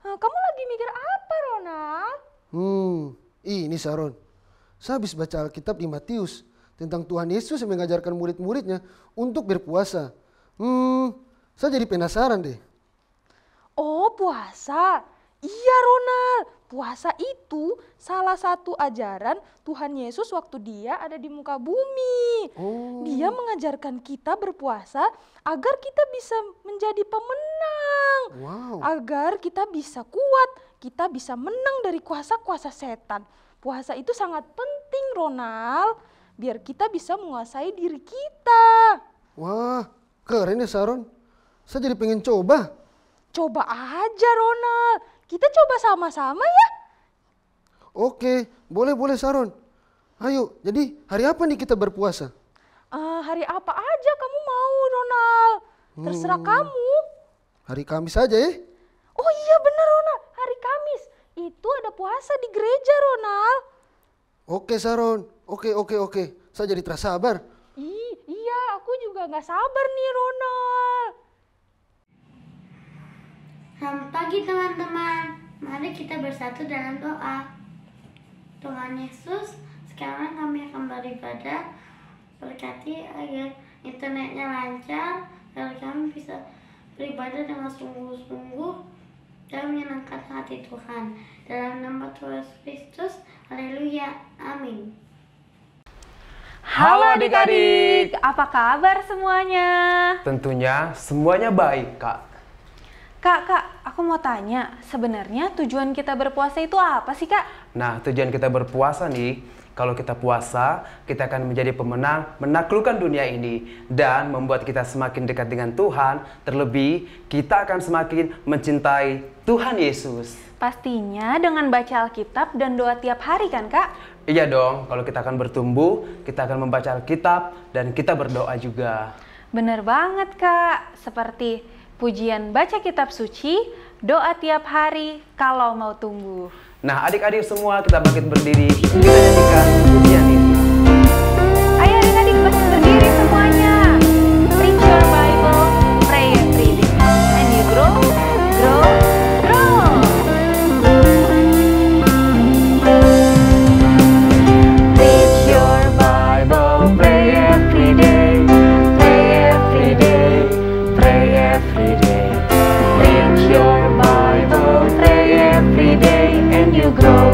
Kamu lagi mikir apa, Ronald? Ini Sharon. Saya habis baca Alkitab di Matius tentang Tuhan Yesus yang mengajarkan murid-muridnya untuk berpuasa. Saya jadi penasaran deh. Oh, puasa. Iya, Ronald. Puasa itu salah satu ajaran Tuhan Yesus waktu dia ada di muka bumi. Dia mengajarkan kita berpuasa agar kita bisa menjadi pemenang. Agar kita bisa kuat, kita bisa menang dari kuasa-kuasa setan. Puasa itu sangat penting, Ronald. Biar kita bisa menguasai diri kita. Wah, keren ya Sharon. Saya jadi pengen coba. Coba aja, Ronald. Kita coba sama-sama ya. Oke, boleh Sharon. Ayo, jadi hari apa nih kita berpuasa? Hari apa aja kamu mau, Ronald. Terserah kamu. Hari Kamis aja ya? Oh iya bener, Ronald. Hari Kamis. Itu ada puasa di gereja, Ronald. Oke Sharon. Oke. Saya jadi terasa sabar. Iya, aku juga gak sabar nih, Ronald. Selamat pagi teman-teman. Mari kita bersatu dalam doa. Tuhan Yesus, sekarang kami akan beribadah. Berkati agar internetnya lancar, agar kami bisa beribadah dengan sungguh-sungguh dan menyenangkan hati Tuhan. Dalam nama Tuhan Yesus Kristus, haleluya, amin. Halo adik-adik, apa kabar semuanya? Tentunya semuanya baik, Kak. Kak, aku mau tanya, sebenarnya tujuan kita berpuasa itu apa sih, Kak? Nah, tujuan kita berpuasa nih, kalau kita puasa, kita akan menjadi pemenang, menaklukkan dunia ini, dan membuat kita semakin dekat dengan Tuhan. Terlebih, kita akan semakin mencintai Tuhan Yesus. Pastinya dengan baca Alkitab dan doa tiap hari kan, Kak? Iya dong, kalau kita akan bertumbuh, kita akan membaca Alkitab, dan kita berdoa juga. Bener banget, Kak. Seperti pujian baca kitab suci, doa tiap hari kalau mau tumbuh. Nah, adik-adik semua kita bangkit berdiri, kita nyanyikan pujian ini. Ayo adik-adik berdiri semuanya. Read your Bible, pray every day, and you grow. Read your Bible, pray every day, pray every day, pray every day. Read your Bible, pray every day, and you grow.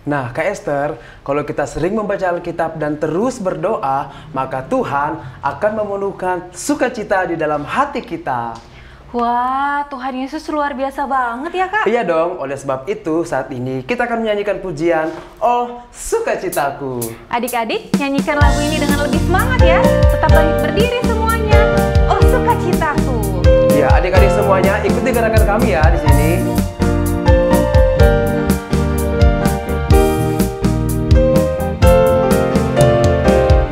Nah, Kak Esther, kalau kita sering membaca Alkitab dan terus berdoa, maka Tuhan akan memenuhkan sukacita di dalam hati kita. Wah, Tuhan Yesus luar biasa banget ya, Kak. Iya dong, oleh sebab itu saat ini kita akan menyanyikan pujian Oh Sukacitaku. Adik-adik, nyanyikan lagu ini dengan lebih semangat ya. Tetap bangkit berdiri semuanya. Oh sukacitaku. Ya, adik-adik semuanya ikuti gerakan kami ya di sini.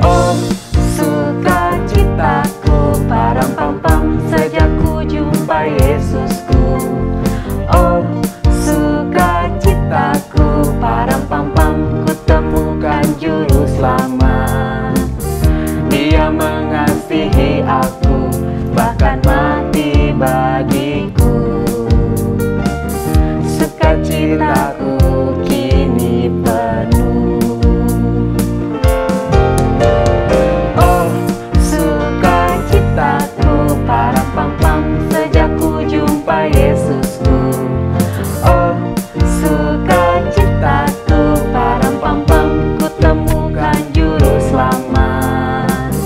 Oh sukacitaku, param pam pam, sejak ku jumpa Yesusku. Oh sukacitaku, param pam pam, ku temukan juru selamat. Dia mengasihi aku, bahkan mati bagiku. Sukacitaku kini penuh. Oh sukacitaku, param pam pam, sejak ku jumpa Yesusku. Oh sukacitaku, param pam pam, ku temukan juru selamat.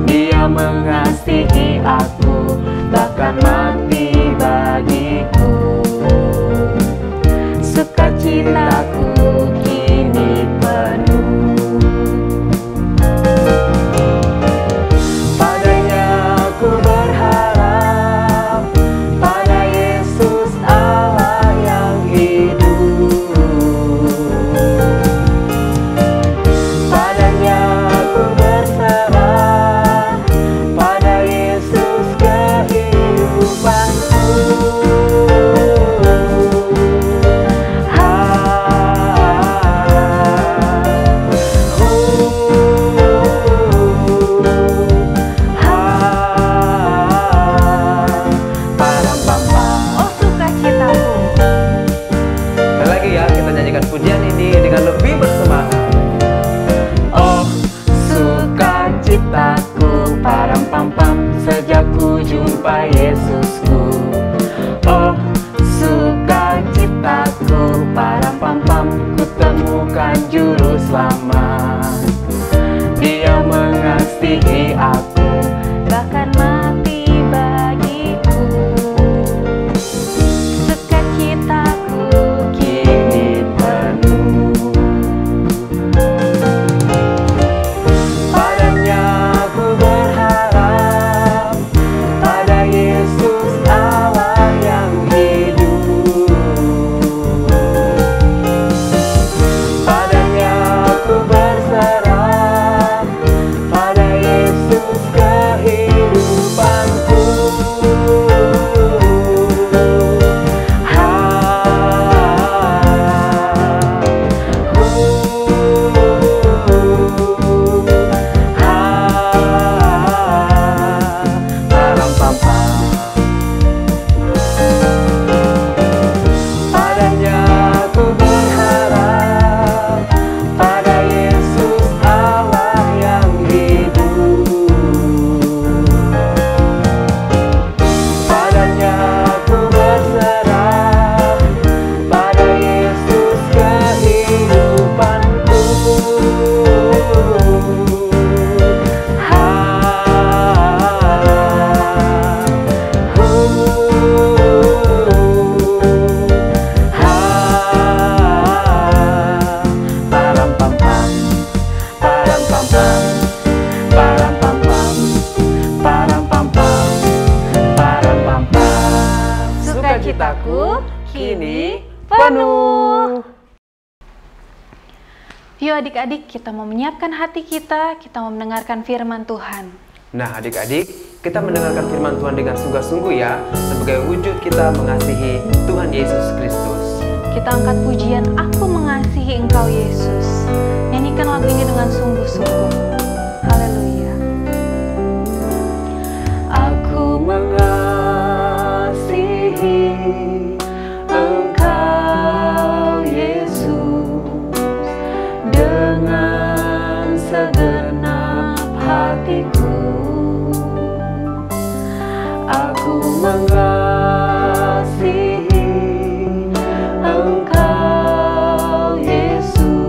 Dia mengasihi aku, bahkan mati bagiku. Sukacitaku kini penuh. Padanya aku berharap, pada Yesus Allah yang hidup. Padanya aku berserah, pada Yesus kehidupanku. Oh sukacitaku. Sekali lagi ya, kita nyanyikan pujian ini dengan lebih bersemangat. Oh sukacitaku, param pam pam, sejak ku jumpa Yesusku. Oh sukacitaku, param pam pam, ku temukan juru selamat. Dia mengasihi aku, bahkan mati bagiku. Sukacitaku kini penuh. Padanya aku berharap, pada Yesus Allah yang hidup. Padanya aku berserah, pada Yesus kehidupanku. Param pam pam. Padanya aku berharap, pada Yesus Allah yang hidup. Padanya aku berserah, pada Yesus kehidupanku. Param pam pam, param pam pam, param pam pam, param pam pam, param pam pam. Sukacitaku kini penuh. Yuk adik-adik, kita mau menyiapkan hati kita mau mendengarkan firman Tuhan. Nah, adik-adik, kita mendengarkan firman Tuhan dengan sungguh-sungguh ya, sebagai wujud kita mengasihi Tuhan Yesus Kristus. Kita angkat pujian Aku Mengasihi Engkau Yesus. Nyanyikan lagu ini dengan sungguh-sungguh. Haleluya. Aku mengasihi Engkau Yesus dengan segenap hatiku. Aku mengasihi Engkau Yesus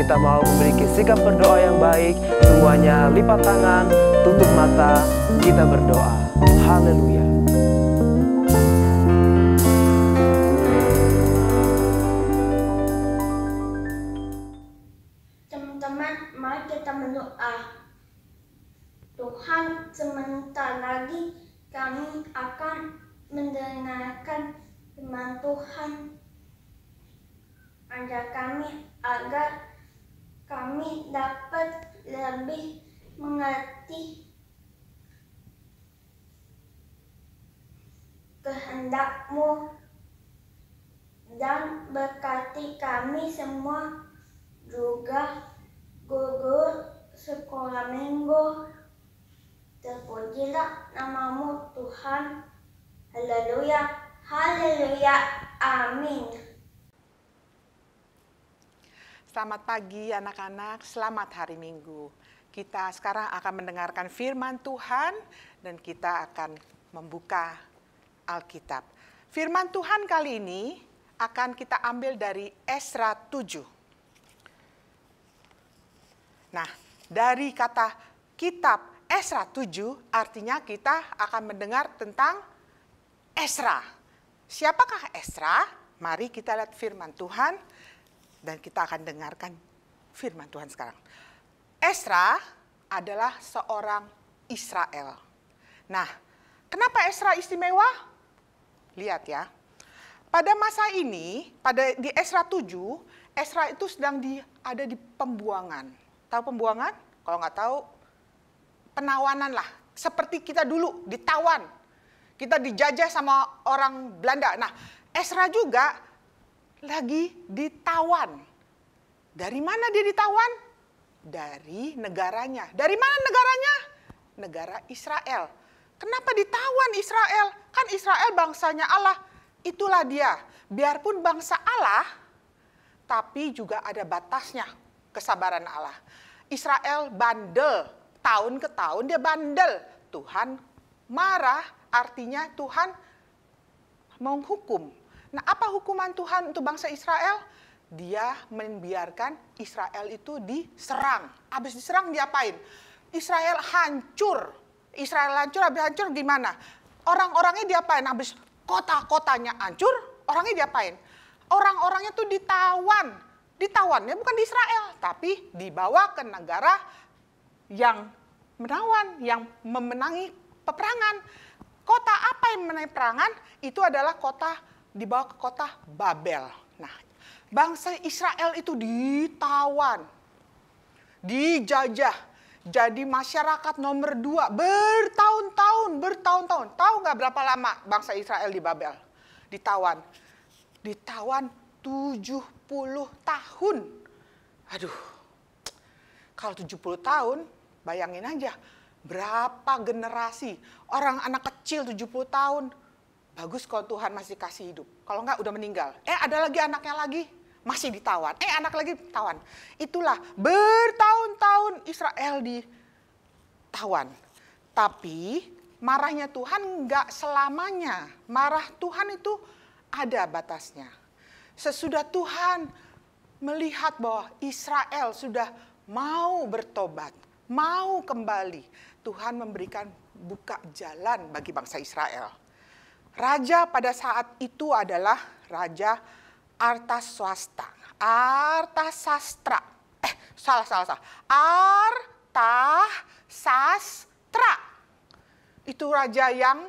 kita mau memiliki sikap berdoa yang baik. Semuanya lipat tangan, tutup mata, kita berdoa. Haleluya. Teman-teman, mari kita berdoa. Tuhan, sebentar lagi kami akan mendengarkan firman Tuhan. Ajar kami agar kami dapat lebih mengerti kehendak-Mu dan berkati kami semua, juga guru sekolah minggu. Terpujilah nama-Mu Tuhan. Haleluya, haleluya, amin. Selamat pagi anak-anak, selamat hari Minggu. Kita sekarang akan mendengarkan firman Tuhan dan kita akan membuka Alkitab. Firman Tuhan kali ini akan kita ambil dari Esra 7. Nah, dari kata kitab Esra 7 artinya kita akan mendengar tentang Esra. Siapakah Esra? Mari kita lihat firman Tuhan. Dan kita akan dengarkan firman Tuhan sekarang. Esra adalah seorang Israel. Nah, kenapa Esra istimewa? Lihat ya. Pada masa ini, di Esra 7, Esra itu sedang ada di pembuangan. Tahu pembuangan? Kalau nggak tahu, penawanan lah. Seperti kita dulu, ditawan. Kita dijajah sama orang Belanda. Nah, Esra juga lagi ditawan. Dari mana dia ditawan? Dari negaranya. Dari mana negaranya? Negara Israel. Kenapa ditawan Israel? Kan Israel bangsanya Allah. Itulah dia. Biarpun bangsa Allah, tapi juga ada batasnya kesabaran Allah. Israel bandel. Tahun ke tahun dia bandel. Tuhan marah, artinya Tuhan menghukum. Nah, apa hukuman Tuhan untuk bangsa Israel? Dia membiarkan Israel itu diserang. Habis diserang diapain? Israel hancur. Israel hancur, habis hancur gimana? Orang-orangnya diapain? Habis kota-kotanya hancur, orangnya diapain? Orang-orangnya tuh ditawan. Ditawannya bukan di Israel, tapi dibawa ke negara yang menawan, yang memenangi peperangan. Kota apa yang memenangi peperangan? Itu adalah dibawa ke kota Babel. Nah, bangsa Israel itu ditawan, dijajah, jadi masyarakat nomor 2 bertahun-tahun. Tahu nggak berapa lama bangsa Israel di Babel? Ditawan 70 tahun. Aduh, kalau 70 tahun, bayangin aja berapa generasi. Orang anak kecil 70 tahun. Bagus kalau Tuhan masih kasih hidup. Kalau enggak udah meninggal. Ada lagi anaknya lagi. Masih ditawan. Anak lagi ditawan. Itulah bertahun-tahun Israel ditawan. Tapi marahnya Tuhan enggak selamanya. Marah Tuhan itu ada batasnya. Sesudah Tuhan melihat bahwa Israel sudah mau bertobat. Mau kembali. Tuhan memberikan buka jalan bagi bangsa Israel. Raja pada saat itu adalah Raja Artasastra. Artasastra. Itu raja yang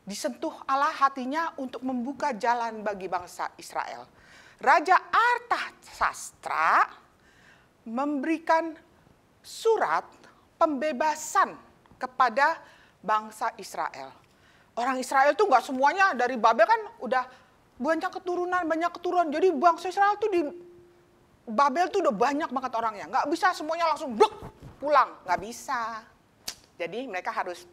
disentuh Allah hatinya untuk membuka jalan bagi bangsa Israel. Raja Artasastra memberikan surat pembebasan kepada bangsa Israel. Orang Israel tuh nggak semuanya dari Babel kan udah banyak keturunan. Jadi bangsa Israel tuh di Babel tuh udah banyak banget orangnya. Nggak bisa semuanya langsung blok pulang, nggak bisa. Jadi mereka harus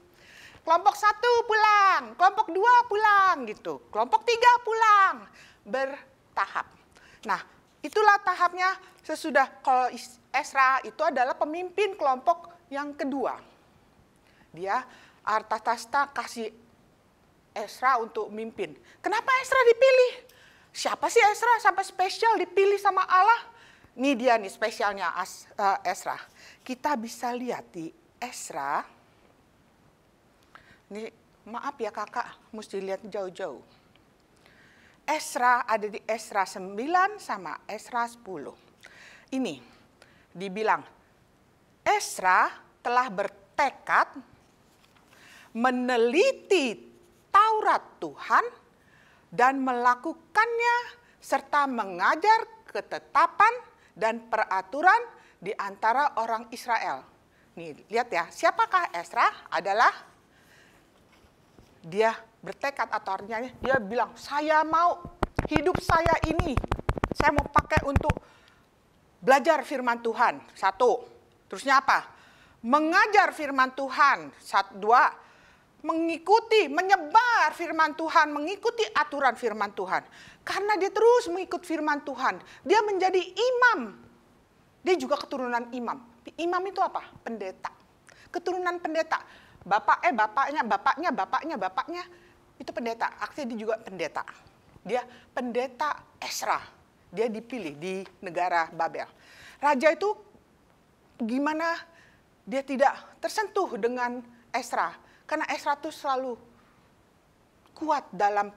kelompok 1 pulang, kelompok 2 pulang gitu, kelompok 3 pulang, bertahap. Nah, itulah tahapnya sesudah. Kalau Esra itu adalah pemimpin kelompok yang kedua. Dia Artasastra kasih Esra untuk mimpin. Kenapa Esra dipilih? Siapa sih Esra sampai spesial dipilih sama Allah? Ini dia nih spesialnya Ezra. Kita bisa lihat di Ezra. Ini maaf ya kakak, mesti lihat jauh-jauh. Ezra ada di Ezra 9 sama Ezra 10. Ini dibilang Ezra telah bertekad meneliti Taurat Tuhan dan melakukannya serta mengajar ketetapan dan peraturan di antara orang Israel. Nih, lihat ya, siapakah Ezra? Adalah dia bertekad atau artinya dia bilang, saya mau hidup saya ini, saya mau pakai untuk belajar firman Tuhan. 1. Terusnya apa? Mengajar firman Tuhan. 2. Mengikuti, menyebar firman Tuhan, mengikuti aturan firman Tuhan. Karena dia terus mengikut firman Tuhan, dia menjadi imam. Dia juga keturunan imam. Imam itu apa? Pendeta. Keturunan pendeta. Bapaknya, itu pendeta. Artinya dia juga pendeta. Dia pendeta Ezra. Dia dipilih di negara Babel. Raja itu gimana dia tidak tersentuh dengan Ezra. Karena Ezra itu selalu kuat dalam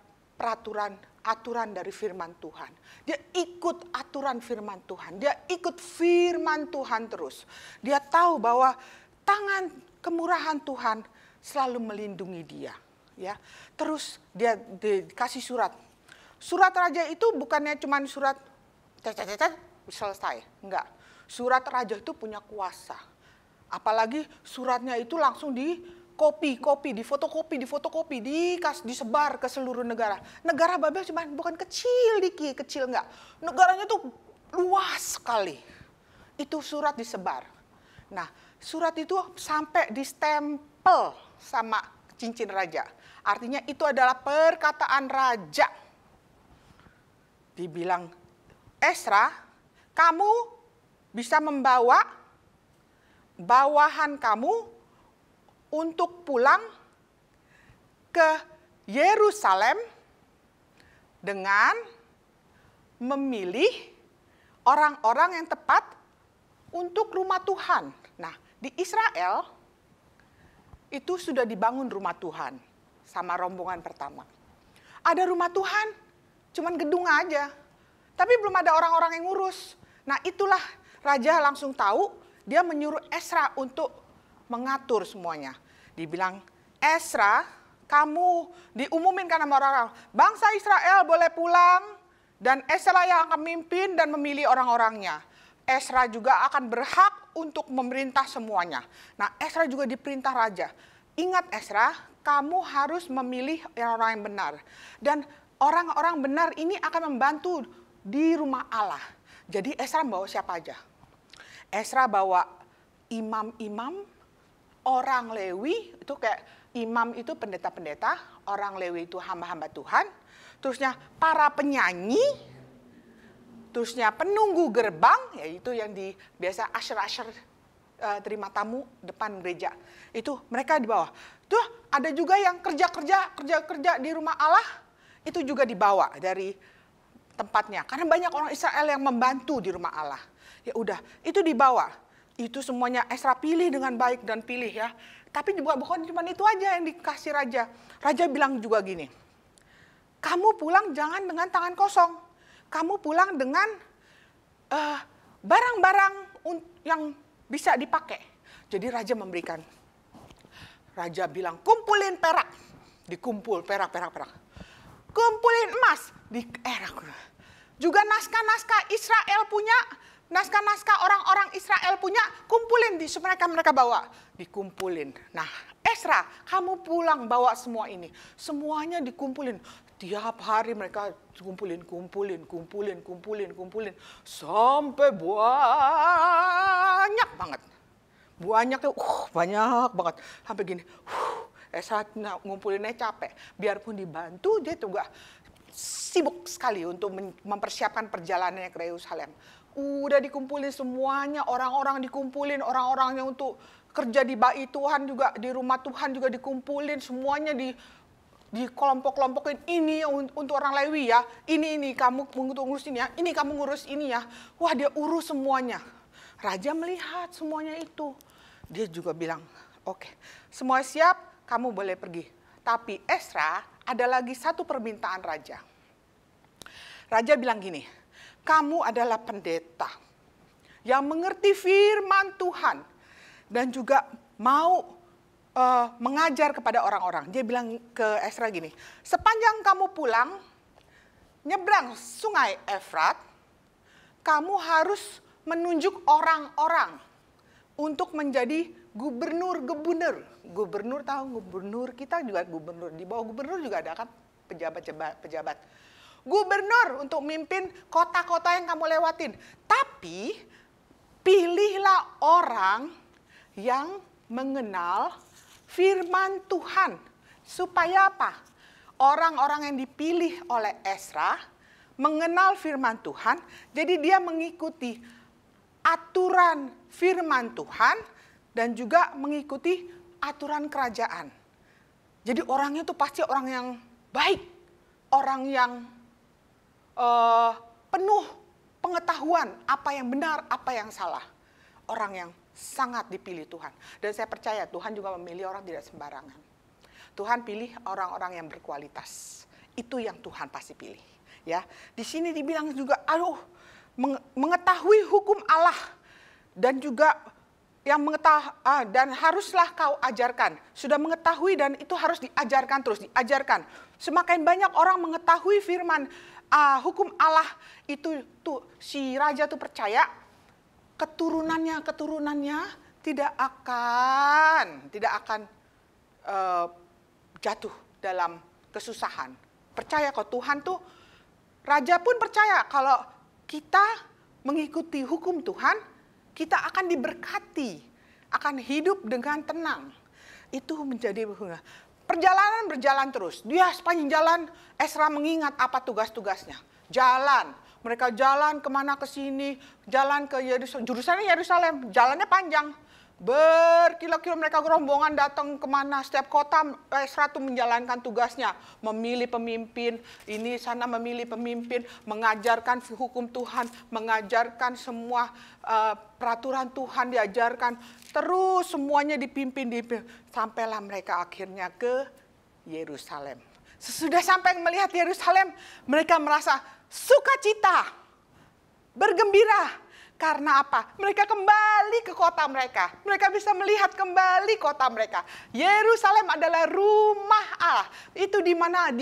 aturan dari firman Tuhan. Dia ikut aturan firman Tuhan. Dia ikut firman Tuhan terus. Dia tahu bahwa tangan kemurahan Tuhan selalu melindungi dia. Ya, terus dia dikasih surat. Surat raja itu bukannya cuma surat selesai. Enggak. Surat raja itu punya kuasa. Apalagi suratnya itu langsung difotokopi, disebar ke seluruh negara. Negara Babel bukan kecil enggak. Negaranya tuh luas sekali. Itu surat disebar. Nah, surat itu sampai distempel sama cincin raja. Artinya itu adalah perkataan raja. Dibilang, Ezra, kamu bisa membawa bawahan kamu untuk pulang ke Yerusalem dengan memilih orang-orang yang tepat untuk rumah Tuhan. Nah, di Israel itu sudah dibangun rumah Tuhan sama rombongan pertama. Ada rumah Tuhan, cuman gedung aja. Tapi belum ada orang-orang yang ngurus. Nah, itulah raja langsung tahu, dia menyuruh Ezra untuk mengatur semuanya. Dibilang, Ezra, kamu diumumin karena orang-orang. Bangsa Israel boleh pulang, dan Ezra yang akan memimpin dan memilih orang-orangnya. Ezra juga akan berhak untuk memerintah semuanya. Nah, Ezra juga diperintah raja. Ingat Ezra, kamu harus memilih orang-orang yang benar. Dan orang-orang benar ini akan membantu di rumah Allah. Jadi Ezra bawa siapa aja? Ezra bawa imam-imam, orang Lewi, itu kayak imam itu pendeta-pendeta, orang Lewi itu hamba-hamba Tuhan, terusnya para penyanyi, terusnya penunggu gerbang, yaitu yang biasa usher-usher terima tamu depan gereja. Itu mereka di bawah. Tuh ada juga yang kerja di rumah Allah, itu juga dibawa dari tempatnya. Karena banyak orang Israel yang membantu di rumah Allah. Ya udah, itu dibawa. Itu semuanya Ezra pilih dengan baik dan pilih ya. Tapi juga bukan cuma itu aja yang dikasih raja. Raja bilang juga gini, kamu pulang jangan dengan tangan kosong. Kamu pulang dengan barang-barang yang bisa dipakai. Jadi raja memberikan. Raja bilang, kumpulin perak. Dikumpul perak. Kumpulin emas. Juga naskah-naskah Israel punya, naskah-naskah orang-orang Israel punya, kumpulin mereka bawa, dikumpulin. Nah, Ezra, kamu pulang bawa semua ini. Semuanya dikumpulin. Tiap hari mereka kumpulin. Sampai banyak banget. Banyak banget. Sampai gini, Ezra ngumpulinnya capek. Biarpun dibantu, dia juga sibuk sekali untuk mempersiapkan perjalanannya ke Yerusalem. Udah dikumpulin semuanya, orang-orang dikumpulin, orang-orang yang untuk kerja di bait Tuhan juga, di rumah Tuhan juga dikumpulin, semuanya di kelompok-kelompokin, ini untuk orang Lewi ya, ini kamu ngurus ini ya, ini kamu ngurus ini ya. Wah, dia urus semuanya. Raja melihat semuanya itu. Dia juga bilang, oke, semua siap, kamu boleh pergi. Tapi Ezra ada lagi satu permintaan raja. Raja bilang gini, kamu adalah pendeta yang mengerti firman Tuhan dan juga mau mengajar kepada orang-orang. Dia bilang ke Ezra gini, sepanjang kamu pulang, nyebrang sungai Efrat, kamu harus menunjuk orang-orang untuk menjadi gubernur. Gubernur tahu, gubernur kita juga gubernur. Di bawah gubernur juga ada kan pejabat. Gubernur untuk mimpin kota-kota yang kamu lewatin. Tapi pilihlah orang yang mengenal firman Tuhan. Supaya apa? Orang-orang yang dipilih oleh Ezra mengenal firman Tuhan, jadi dia mengikuti aturan firman Tuhan dan juga mengikuti aturan kerajaan. Jadi orangnya itu pasti orang yang baik, orang yang penuh pengetahuan apa yang benar, apa yang salah. Orang yang sangat dipilih Tuhan. Dan saya percaya Tuhan juga memilih orang tidak sembarangan. Tuhan pilih orang-orang yang berkualitas. Itu yang Tuhan pasti pilih. Ya, di sini dibilang juga, mengetahui hukum Allah dan juga yang dan haruslah kau ajarkan. Sudah mengetahui dan itu harus diajarkan terus, diajarkan. Semakin banyak orang mengetahui firman hukum Allah itu tuh si raja tuh percaya keturunannya tidak akan jatuh dalam kesusahan. Percaya kok Tuhan tuh, raja pun percaya kalau kita mengikuti hukum Tuhan, kita akan diberkati, akan hidup dengan tenang. Itu menjadi perjalanan berjalan terus. Dia sepanjang jalan Ezra mengingat apa tugas-tugasnya. Jalan. Mereka jalan kemana ke sini, jalan ke Yerusalem, jurusannya Yerusalem, jalannya panjang. Berkilo-kilo mereka rombongan datang kemana, setiap kota Ezra itu menjalankan tugasnya. Memilih pemimpin, ini sana memilih pemimpin, mengajarkan hukum Tuhan, mengajarkan semua peraturan Tuhan diajarkan. Terus semuanya dipimpin, sampailah mereka akhirnya ke Yerusalem. Sesudah sampai melihat Yerusalem, mereka merasa sukacita, bergembira. Karena apa? Mereka kembali ke kota mereka. Mereka bisa melihat kembali kota mereka. Yerusalem adalah rumah Allah. Itu di mana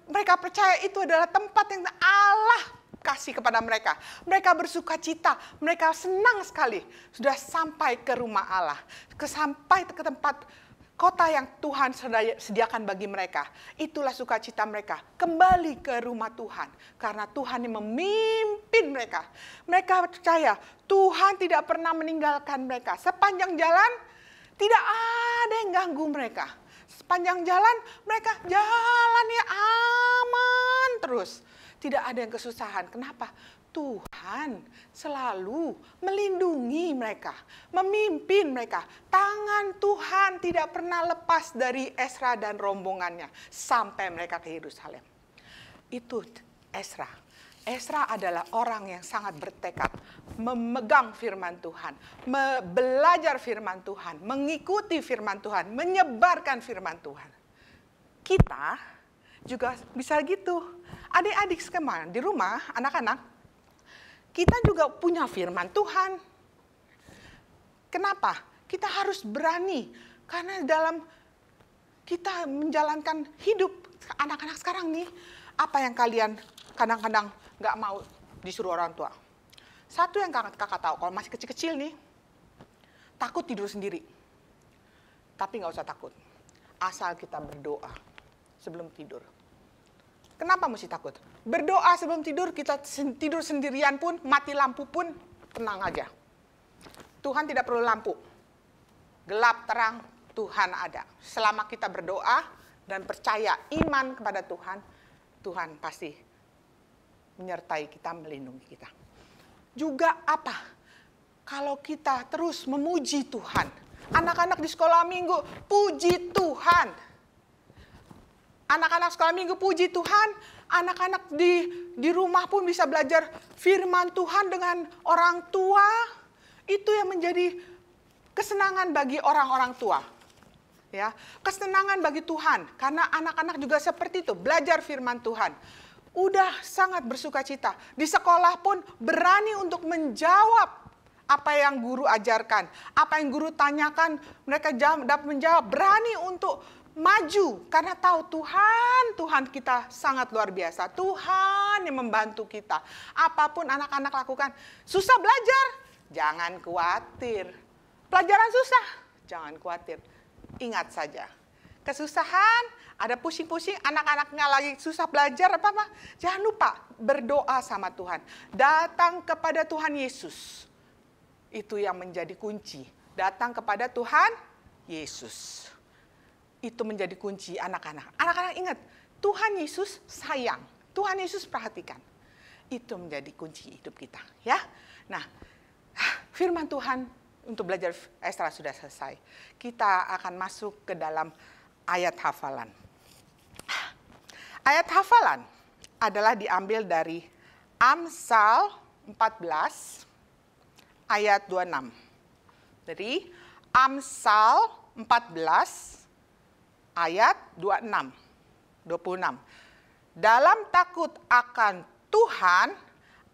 mereka percaya itu adalah tempat yang Allah kasih kepada mereka. Mereka bersukacita, mereka senang sekali sudah sampai ke rumah Allah. Sampai ke tempat kota yang Tuhan sediakan bagi mereka. Itulah sukacita mereka. Kembali ke rumah Tuhan. Karena Tuhan yang memimpin mereka. Mereka percaya Tuhan tidak pernah meninggalkan mereka. Sepanjang jalan tidak ada yang ganggu mereka. Sepanjang jalan mereka jalannya aman terus. Tidak ada yang kesusahan. Kenapa? Tuhan selalu melindungi mereka, memimpin mereka. Tangan Tuhan tidak pernah lepas dari Ezra dan rombongannya sampai mereka ke Yerusalem. Itu Ezra. Ezra adalah orang yang sangat bertekad memegang firman Tuhan, belajar firman Tuhan, mengikuti firman Tuhan, menyebarkan firman Tuhan. Kita juga bisa gitu. Adik-adik sekalian di rumah, anak-anak, kita juga punya firman Tuhan. Kenapa? Kita harus berani. Karena dalam kita menjalankan hidup anak-anak sekarang nih, apa yang kalian kadang-kadang nggak mau disuruh orang tua? Satu yang kakak tahu, kalau masih kecil-kecil nih, takut tidur sendiri. Tapi nggak usah takut. Asal kita berdoa sebelum tidur. Kenapa mesti takut? Berdoa sebelum tidur, kita tidur sendirian pun, mati lampu pun, tenang aja. Tuhan tidak perlu lampu. Gelap, terang, Tuhan ada. Selama kita berdoa dan percaya iman kepada Tuhan, Tuhan pasti menyertai kita, melindungi kita. Juga apa? Kalau kita terus memuji Tuhan. Anak-anak di sekolah minggu, puji Tuhan. Anak-anak sekolah minggu, puji Tuhan, anak-anak di rumah pun bisa belajar firman Tuhan dengan orang tua. Itu yang menjadi kesenangan bagi orang-orang tua. Ya, kesenangan bagi Tuhan, karena anak-anak juga seperti itu, belajar firman Tuhan. Udah sangat bersukacita. Di sekolah pun berani untuk menjawab apa yang guru ajarkan. Apa yang guru tanyakan, mereka dapat menjawab. Berani untuk maju, karena tahu Tuhan kita sangat luar biasa. Tuhan yang membantu kita. Apapun anak-anak lakukan, susah belajar, jangan khawatir. Pelajaran susah, jangan khawatir. Ingat saja, kesusahan, ada pusing-pusing, anak-anaknya lagi susah belajar apa-apa. Jangan lupa berdoa sama Tuhan. Datang kepada Tuhan Yesus. Itu yang menjadi kunci. Datang kepada Tuhan Yesus. Itu menjadi kunci anak-anak. Anak-anak ingat, Tuhan Yesus sayang. Tuhan Yesus perhatikan. Itu menjadi kunci hidup kita. Ya. Nah, firman Tuhan untuk belajar Esra sudah selesai. Kita akan masuk ke dalam ayat hafalan. Ayat hafalan adalah diambil dari Amsal 14 ayat 26. Jadi Amsal 14 ayat 26. Dalam takut akan Tuhan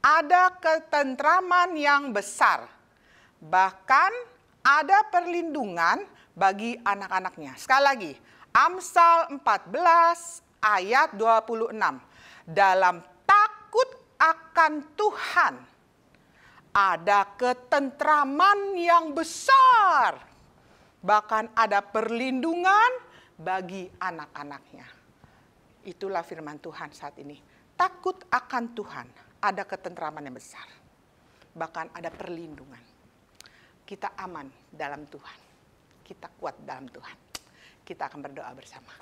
ada ketentraman yang besar. Bahkan ada perlindungan bagi anak-anaknya. Sekali lagi, Amsal 14 ayat 26. Dalam takut akan Tuhan ada ketentraman yang besar. Bahkan ada perlindungan bagi anak-anaknya. Itulah firman Tuhan saat ini. Takut akan Tuhan, ada ketentraman yang besar. Bahkan ada perlindungan. Kita aman dalam Tuhan. Kita kuat dalam Tuhan. Kita akan berdoa bersama.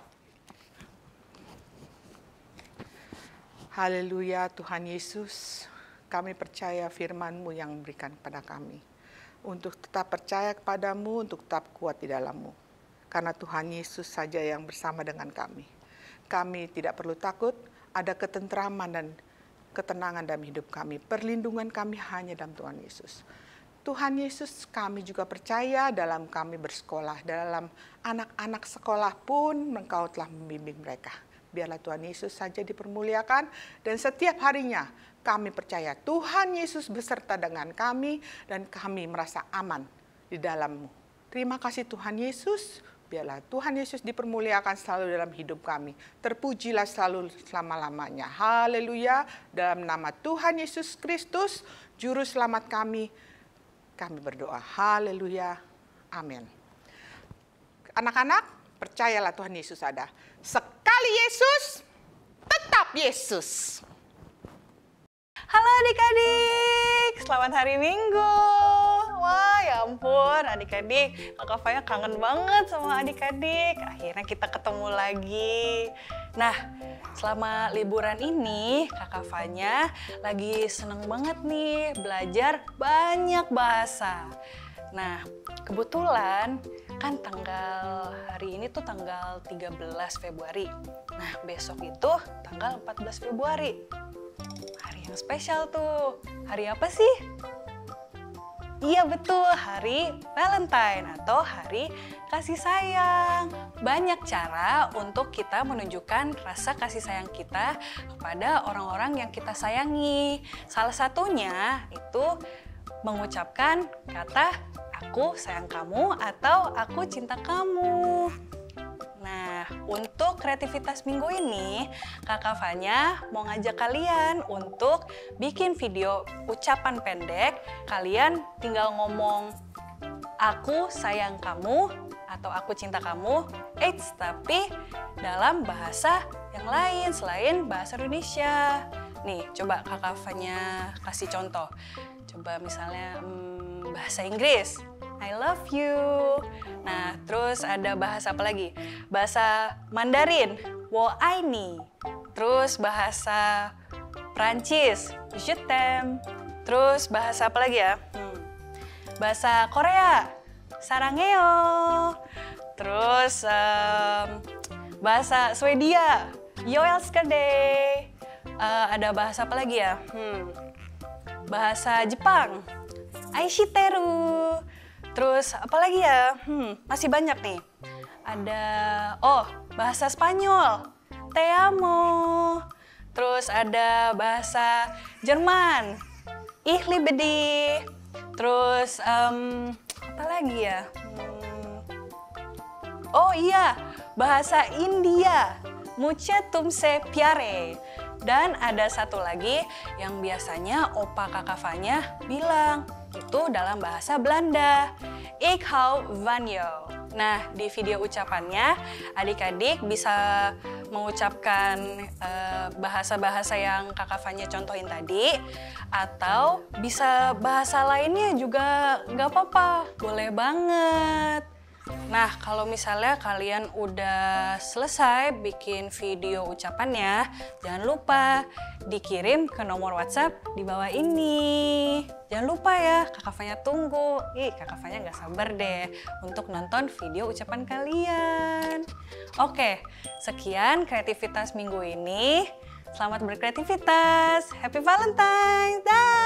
Haleluya Tuhan Yesus, kami percaya firman-Mu yang memberikan kepada kami. Untuk tetap percaya kepadamu, untuk tetap kuat di dalam-Mu. Karena Tuhan Yesus saja yang bersama dengan kami. Kami tidak perlu takut, ada ketentraman dan ketenangan dalam hidup kami. Perlindungan kami hanya dalam Tuhan Yesus. Tuhan Yesus, kami juga percaya dalam kami bersekolah, dalam anak-anak sekolah pun Engkau telah membimbing mereka. Biarlah Tuhan Yesus saja dipermuliakan dan setiap harinya kami percaya Tuhan Yesus beserta dengan kami dan kami merasa aman di dalam-Mu. Terima kasih Tuhan Yesus, biarlah Tuhan Yesus dipermuliakan selalu dalam hidup kami. Terpujilah selalu selama-lamanya. Haleluya, dalam nama Tuhan Yesus Kristus, Juru Selamat kami berdoa. Haleluya. Amin. Anak-anak, percayalah Tuhan Yesus ada. Sekali Yesus, tetap Yesus. Halo adik-adik, selamat hari Minggu. Wah ya ampun adik-adik, Kakak Faya kangen banget sama adik-adik. Akhirnya kita ketemu lagi. Nah, selama liburan ini Kakak Fanya lagi seneng banget nih belajar banyak bahasa. Nah, kebetulan kan hari ini tuh tanggal 13 Februari. Nah, besok itu tanggal 14 Februari. Hari yang spesial tuh. Hari apa sih? Iya betul, hari Valentine atau hari kasih sayang. Banyak cara untuk kita menunjukkan rasa kasih sayang kita kepada orang-orang yang kita sayangi. Salah satunya itu mengucapkan kata aku sayang kamu atau aku cinta kamu. Nah, untuk kreativitas minggu ini, Kakak Fanya mau ngajak kalian untuk bikin video ucapan pendek. Kalian tinggal ngomong, aku sayang kamu atau aku cinta kamu, tapi dalam bahasa yang lain selain bahasa Indonesia. Nih, coba Kakak Fanya kasih contoh. Coba misalnya bahasa Inggris. I love you. Nah, terus ada bahasa apa lagi? Bahasa Mandarin, wo ai ni. Terus bahasa Prancis, je t'aime. Terus bahasa apa lagi ya? Bahasa Korea, saranghaeo. Terus bahasa Swedia, Jag älskar dig. Ada bahasa apa lagi ya? Bahasa Jepang, Aishiteru. Terus apa lagi ya? Masih banyak nih. Ada, bahasa Spanyol, Te amo. Terus ada bahasa Jerman, Ich liebe dich. Terus apa lagi ya? Oh iya, bahasa India, Muche tumse pyare. Dan ada satu lagi yang biasanya opa kakak Fanya bilang, itu dalam bahasa Belanda, Ik hou van jou. Nah, di video ucapannya adik-adik bisa mengucapkan bahasa-bahasa yang kakak Fanya contohin tadi, atau bisa bahasa lainnya juga nggak apa-apa, boleh banget. Nah, kalau misalnya kalian udah selesai bikin video ucapannya, jangan lupa dikirim ke nomor WhatsApp di bawah ini. Jangan lupa ya, Kakak Fanya tunggu. Kakak Fanya nggak sabar deh untuk nonton video ucapan kalian. Oke, sekian kreativitas minggu ini. Selamat berkreativitas. Happy Valentine's. Dah.